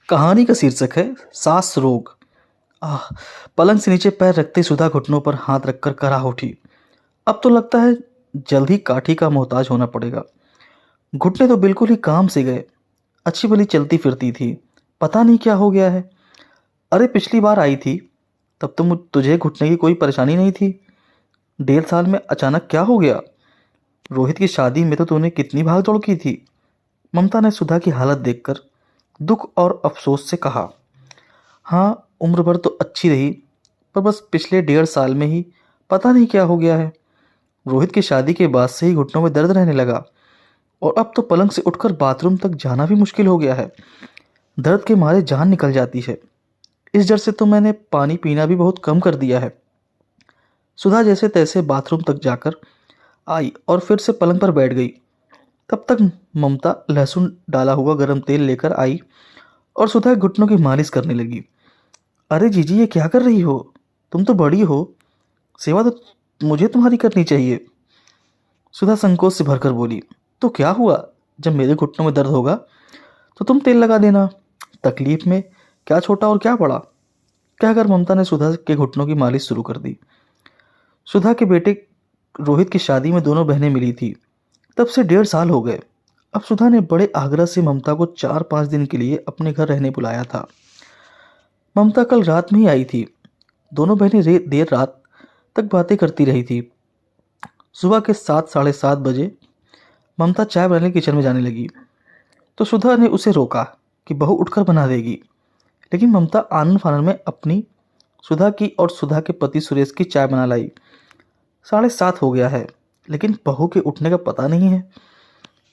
कहानी का शीर्षक है सांस रोग। आह। पलंग से नीचे पैर रखते सुधा घुटनों पर हाथ रखकर कराह उठी। अब तो लगता है जल्द ही काठी का मोहताज होना पड़ेगा। घुटने तो बिल्कुल ही काम से गए। अच्छी भली चलती फिरती थी, पता नहीं क्या हो गया है। अरे पिछली बार आई थी तब तो तुझे घुटने की कोई परेशानी नहीं थी। 1.5 साल में अचानक क्या हो गया? रोहित की शादी में तो तूने कितनी भाग दौड़ की थी। ममता ने सुधा की हालत देखकर दुख और अफसोस से कहा। हाँ, उम्र भर तो अच्छी रही, पर बस पिछले 1.5 साल में ही पता नहीं क्या हो गया है। रोहित की शादी के बाद से ही घुटनों में दर्द रहने लगा और अब तो पलंग से उठकर बाथरूम तक जाना भी मुश्किल हो गया है। दर्द के मारे जान निकल जाती है। इस डर से तो मैंने पानी पीना भी बहुत कम कर दिया है। सुधा जैसे तैसे बाथरूम तक जाकर आई और फिर से पलंग पर बैठ गई। तब तक ममता लहसुन डाला हुआ गर्म तेल लेकर आई और सुधा के घुटनों की मालिश करने लगी। अरे जीजी, ये क्या कर रही हो? तुम तो बड़ी हो, सेवा तो मुझे तुम्हारी करनी चाहिए। सुधा संकोच से भरकर बोली। तो क्या हुआ, जब मेरे घुटनों में दर्द होगा तो तुम तेल लगा देना। तकलीफ में क्या छोटा और क्या बड़ा। कहकर ममता ने सुधा के घुटनों की मालिश शुरू कर दी। सुधा के बेटे रोहित की शादी में दोनों बहनें मिली थी। तब से 1.5 साल हो गए। अब सुधा ने बड़े आग्रह से ममता को 4-5 दिन के लिए अपने घर रहने बुलाया था। ममता कल रात में ही आई थी। दोनों बहनें देर रात तक बातें करती रही थी। सुबह के 7-7:30 बजे ममता चाय बनाने किचन में जाने लगी तो सुधा ने उसे रोका कि बहू उठकर बना देगी। लेकिन ममता आनन फानन में अपनी, सुधा की और सुधा के पति सुरेश की चाय बना लाई। 7:30 हो गया है, लेकिन बहू के उठने का पता नहीं है।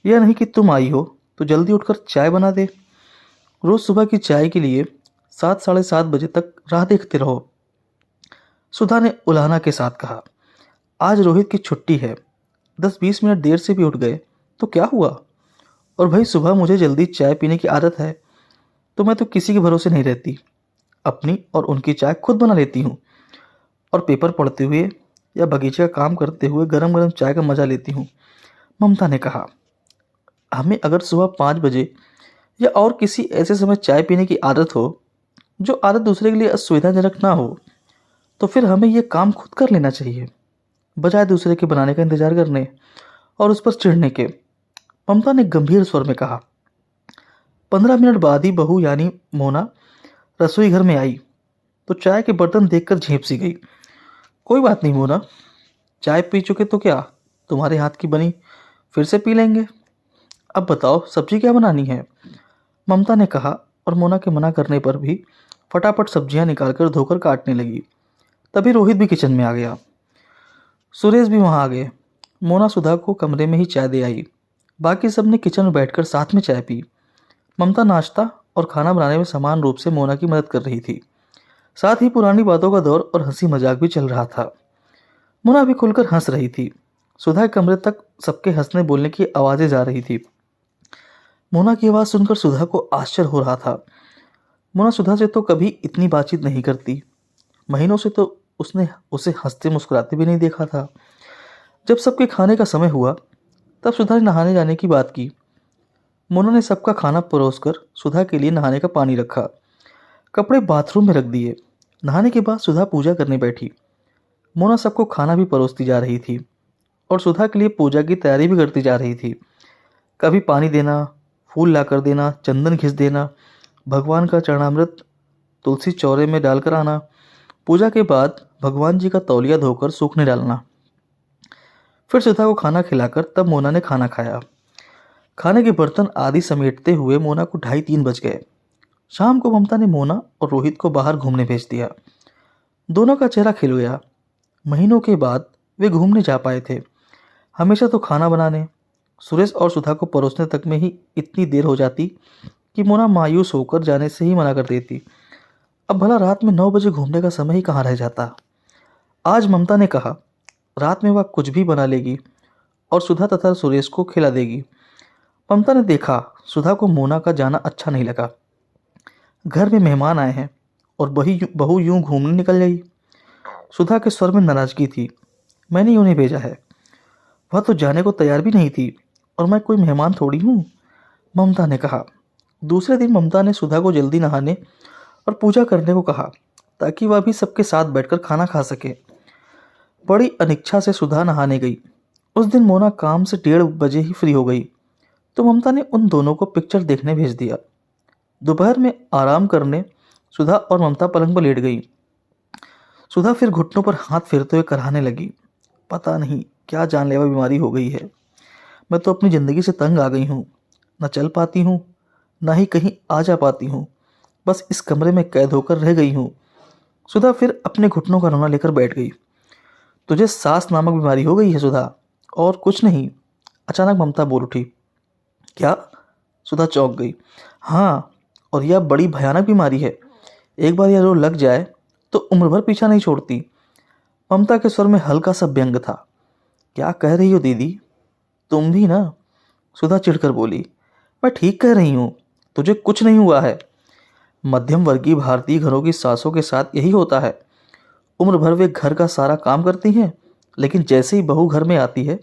यह नहीं कि तुम आई हो तो जल्दी उठकर चाय बना दे। रोज सुबह की चाय के लिए 7-7:30 बजे तक राह देखते रहो। सुधा ने उलाहना के साथ कहा। आज रोहित की छुट्टी है, 10-20 मिनट देर से भी उठ गए तो क्या हुआ? और भाई, सुबह मुझे जल्दी चाय पीने की आदत है, तो मैं तो किसी के भरोसे नहीं रहती। अपनी और उनकी चाय खुद बना लेती हूँ और पेपर पढ़ते हुए या बगीचे का काम करते हुए गरम गरम चाय का मजा लेती हूँ। ममता ने कहा। हमें अगर सुबह 5 बजे या और किसी ऐसे समय चाय पीने की आदत हो जो आदत दूसरे के लिए असुविधाजनक ना हो, तो फिर हमें यह काम खुद कर लेना चाहिए, बजाय दूसरे के बनाने का इंतजार करने और उस पर चिढ़ने के। ममता ने गंभीर स्वर में कहा। 15 मिनट बाद ही बहू यानी मोना रसोई घर में आई तो चाय के बर्तन देखकर झेंप सी गई। कोई बात नहीं मोना, चाय पी चुके तो क्या, तुम्हारे हाथ की बनी फिर से पी लेंगे। अब बताओ सब्जी क्या बनानी है? ममता ने कहा और मोना के मना करने पर भी फटाफट सब्जियां निकालकर धोकर काटने लगी। तभी रोहित भी किचन में आ गया। सुरेश भी वहां आ गए। मोना सुधा को कमरे में ही चाय दे आई। बाकी सब ने किचन में बैठकर साथ में चाय पी। ममता नाश्ता और खाना बनाने में समान रूप से मोना की मदद कर रही थी। साथ ही पुरानी बातों का दौर और हंसी मजाक भी चल रहा था। मोना भी खुलकर हंस रही थी। सुधा के कमरे तक सबके हंसने बोलने की आवाज़ें जा रही थी। मोना की आवाज़ सुनकर सुधा को आश्चर्य हो रहा था। मोना सुधा से तो कभी इतनी बातचीत नहीं करती। महीनों से तो उसने उसे हंसते मुस्कुराते भी नहीं देखा था। जब सबके खाने का समय हुआ तब सुधा ने नहाने जाने की बात की। मोना ने सबका खाना परोसकर सुधा के लिए नहाने का पानी रखा, कपड़े बाथरूम में रख दिए। नहाने के बाद सुधा पूजा करने बैठी। मोना सबको खाना भी परोसती जा रही थी और सुधा के लिए पूजा की तैयारी भी करती जा रही थी। कभी पानी देना, फूल लाकर देना, चंदन घिस देना, भगवान का चरणामृत तुलसी चौरे में डालकर आना। पूजा के बाद भगवान जी का तौलिया धोकर सूखने डालना। फिर सुधा को खाना खिलाकर तब मोना ने खाना खाया। खाने के बर्तन आदि समेटते हुए मोना को 2:30-3 बज गए। शाम को ममता ने मोना और रोहित को बाहर घूमने भेज दिया। दोनों का चेहरा खिल गया। महीनों के बाद वे घूमने जा पाए थे। हमेशा तो खाना बनाने, सुरेश और सुधा को परोसने तक में ही इतनी देर हो जाती कि मोना मायूस होकर जाने से ही मना कर देती। अब भला रात में 9 बजे घूमने का समय ही कहाँ रह जाता। आज ममता ने कहा रात में वह कुछ भी बना लेगी और सुधा तथा सुरेश को खिला देगी। ममता ने देखा सुधा को मोना का जाना अच्छा नहीं लगा। घर में मेहमान आए हैं और बहू यूं घूमने निकल गई। सुधा के स्वर में नाराजगी थी। मैंने उन्हें भेजा है, वह तो जाने को तैयार भी नहीं थी और मैं कोई मेहमान थोड़ी हूँ। ममता ने कहा। दूसरे दिन ममता ने सुधा को जल्दी नहाने और पूजा करने को कहा ताकि वह भी सबके साथ बैठकर खाना खा सके। बड़ी अनिच्छा से सुधा नहाने गई। उस दिन मोना काम से 1:30 बजे ही फ्री हो गई तो ममता ने उन दोनों को पिक्चर देखने भेज दिया। दोपहर में आराम करने सुधा और ममता पलंग पर लेट गई। सुधा फिर घुटनों पर हाथ फेरते हुए कराहने लगी, पता नहीं क्या जानलेवा बीमारी हो गई है। मैं तो अपनी ज़िंदगी से तंग आ गई हूँ। न चल पाती हूँ, ना ही कहीं आ जा पाती हूँ। बस इस कमरे में कैद होकर रह गई हूँ। सुधा फिर अपने घुटनों का रोना लेकर बैठ गई। तुझे सांस नामक बीमारी हो गई है सुधा, और कुछ नहीं। अचानक ममता बोल उठी। क्या? सुधा चौंक गई। हाँ, और यह बड़ी भयानक बीमारी है। एक बार यह रोग लग जाए तो उम्र भर पीछा नहीं छोड़ती। ममता के स्वर में हल्का सा व्यंग था। क्या कह रही हो दीदी? तुम भी ना? सुधा चिढ़कर बोली। मैं ठीक कह रही हूँ, तुझे कुछ नहीं हुआ है। मध्यम वर्गीय भारतीय घरों की सासों के साथ यही होता है। उम्र भर वे घर का सारा काम करती हैं, लेकिन जैसे ही बहू घर में आती है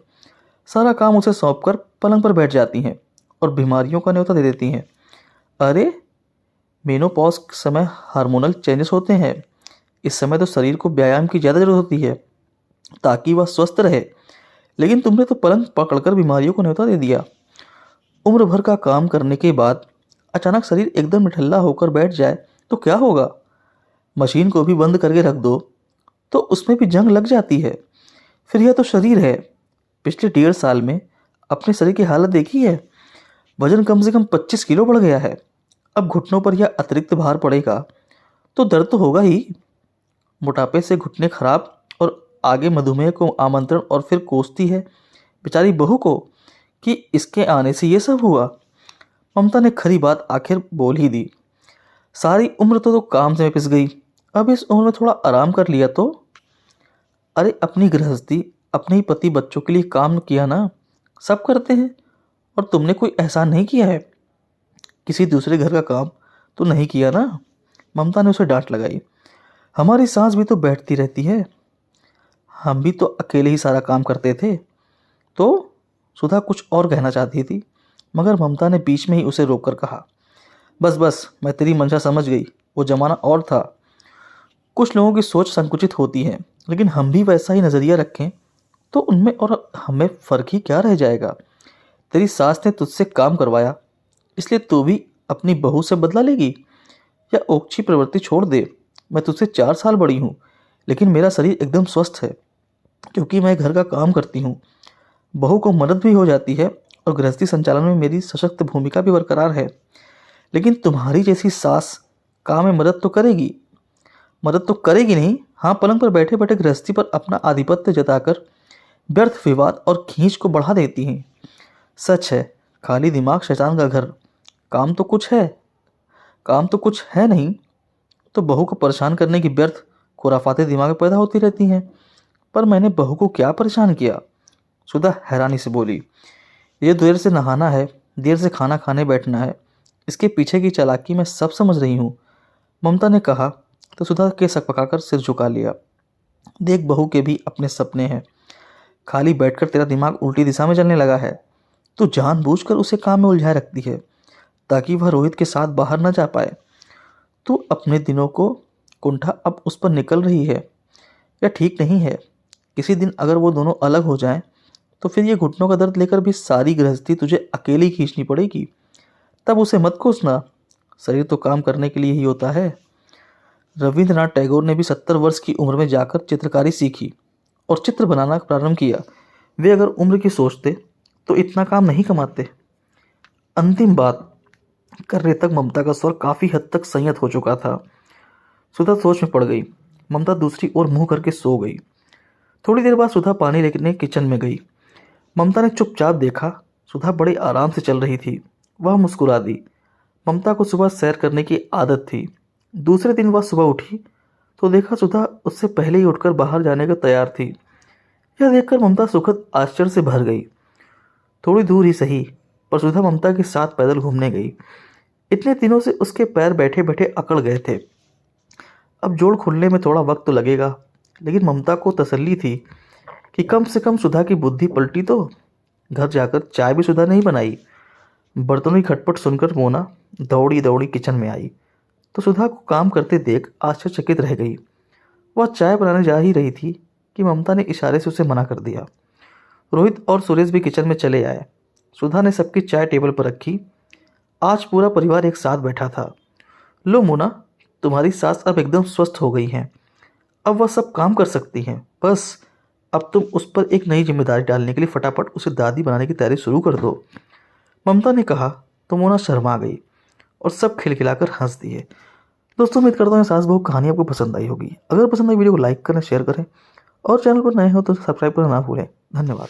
सारा काम उसे सौंपकर पलंग पर बैठ जाती हैं और बीमारियों का न्योता दे देती हैं। अरे, मेनोपॉज के समय हार्मोनल चेंजेस होते हैं। इस समय तो शरीर को व्यायाम की ज़्यादा जरूरत होती है ताकि वह स्वस्थ रहे, लेकिन तुमने तो पलंग पकड़कर बीमारियों को न्योता दे दिया। उम्र भर का काम करने के बाद अचानक शरीर एकदम निठल्ला होकर बैठ जाए तो क्या होगा? मशीन को भी बंद करके रख दो तो उसमें भी जंग लग जाती है। फिर यह तो शरीर है। पिछले 1.5 साल में अपने शरीर की हालत देखी है। वजन कम से कम 25 किलो बढ़ गया है। अब घुटनों पर यह अतिरिक्त भार पड़ेगा तो दर्द तो होगा ही। मोटापे से घुटने खराब और आगे मधुमेह को आमंत्रण, और फिर कोसती है बेचारी बहू को कि इसके आने से ये सब हुआ। ममता ने खरी बात आखिर बोल ही दी। सारी उम्र तो काम से में पिस गई, अब इस उम्र में थोड़ा आराम कर लिया तो। अरे, अपनी गृहस्थी, अपने ही पति बच्चों के लिए काम किया ना, सब करते हैं। और तुमने कोई एहसान नहीं किया है, किसी दूसरे घर का काम तो नहीं किया ना। ममता ने उसे डांट लगाई। हमारी सास भी तो बैठती रहती है, हम भी तो अकेले ही सारा काम करते थे। तो सुधा कुछ और कहना चाहती थी, मगर ममता ने बीच में ही उसे रोककर कहा, बस बस, मैं तेरी मंशा समझ गई। वो जमाना और था। कुछ लोगों की सोच संकुचित होती है, लेकिन हम भी वैसा ही नज़रिया रखें तो उनमें और हमें फ़र्क ही क्या रह जाएगा। तेरी सास ने तुझसे काम करवाया, इसलिए तू भी अपनी बहू से बदला लेगी? या ओछी प्रवृत्ति छोड़ दे। मैं तुझसे 4 साल बड़ी हूँ, लेकिन मेरा शरीर एकदम स्वस्थ है क्योंकि मैं घर का काम करती हूँ। बहू को मदद भी हो जाती है और गृहस्थी संचालन में मेरी सशक्त भूमिका भी बरकरार है। लेकिन तुम्हारी जैसी सास काम में मदद तो करेगी नहीं। हाँ, पलंग पर बैठे बैठे गृहस्थी पर अपना आधिपत्य जताकर व्यर्थ विवाद और खींच को बढ़ा देती हैं। सच है, खाली दिमाग शैतान का घर। काम तो कुछ है नहीं, तो बहू को परेशान करने की व्यर्थ खुराफाते दिमाग में पैदा होती रहती हैं। पर मैंने बहू को क्या परेशान किया? सुधा हैरानी से बोली। ये देर से नहाना है, देर से खाना खाने बैठना है, इसके पीछे की चालाकी मैं सब समझ रही हूँ। ममता ने कहा तो सुधा के सकपकाकर सिर झुका लिया। देख, बहू के भी अपने सपने हैं। खाली बैठकर तेरा दिमाग उल्टी दिशा में चलने लगा है। तू जानबूझकर उसे काम में उलझाए रखती है ताकि वह रोहित के साथ बाहर न जा पाए। तू अपने दिनों को कुंठा अब उस पर निकल रही है। यह ठीक नहीं है। किसी दिन अगर वो दोनों अलग हो जाएं तो फिर ये घुटनों का दर्द लेकर भी सारी गृहस्थी तुझे अकेली खींचनी पड़ेगी। तब उसे मत कोसना। शरीर तो काम करने के लिए ही होता है। रविंद्रनाथ टैगोर ने भी 70 वर्ष की उम्र में जाकर चित्रकारी सीखी और चित्र बनाना प्रारंभ किया। वे अगर उम्र की सोचते तो इतना काम नहीं कमाते। अंतिम बात करने तक ममता का स्वर काफ़ी हद तक संयत हो चुका था। सुधा सोच में पड़ गई। ममता दूसरी ओर मुंह करके सो गई। थोड़ी देर बाद सुधा पानी लेने किचन में गई। ममता ने चुपचाप देखा। सुधा बड़े आराम से चल रही थी। वह मुस्कुरा दी। ममता को सुबह सैर करने की आदत थी। दूसरे दिन वह सुबह उठी तो देखा सुधा उससे पहले ही उठकर बाहर जाने को तैयार थी। यह देखकर ममता सुखद आश्चर्य से भर गई। थोड़ी दूर ही सही, पर सुधा ममता के साथ पैदल घूमने गई। इतने दिनों से उसके पैर बैठे बैठे अकड़ गए थे। अब जोड़ खुलने में थोड़ा वक्त तो लगेगा, लेकिन ममता को तसल्ली थी कि कम से कम सुधा की बुद्धि पलटी तो। घर जाकर चाय भी सुधा नहीं बनाई। बर्तनों की खटपट सुनकर मोना दौड़ी दौड़ी किचन में आई तो सुधा को काम करते देख आश्चर्यचकित रह गई। वह चाय बनाने जा ही रही थी कि ममता ने इशारे से उसे मना कर दिया। रोहित और सुरेश भी किचन में चले आए। सुधा ने सबकी चाय टेबल पर रखी। आज पूरा परिवार एक साथ बैठा था। लो मोना, तुम्हारी सास अब एकदम स्वस्थ हो गई हैं। अब वह सब काम कर सकती हैं। बस अब तुम उस पर एक नई जिम्मेदारी डालने के लिए फटाफट उसे दादी बनाने की तैयारी शुरू कर दो, ममता ने कहा। तो मोना शर्मा गई और सब खिलखिलाकर हंस दिए। दोस्तों, उम्मीद करता हूँ सास बहू कहानी आपको पसंद आई होगी। अगर पसंद आई वीडियो को लाइक करें, शेयर करें और चैनल पर नए हो तो सब्सक्राइब करना ना भूलें। धन्यवाद।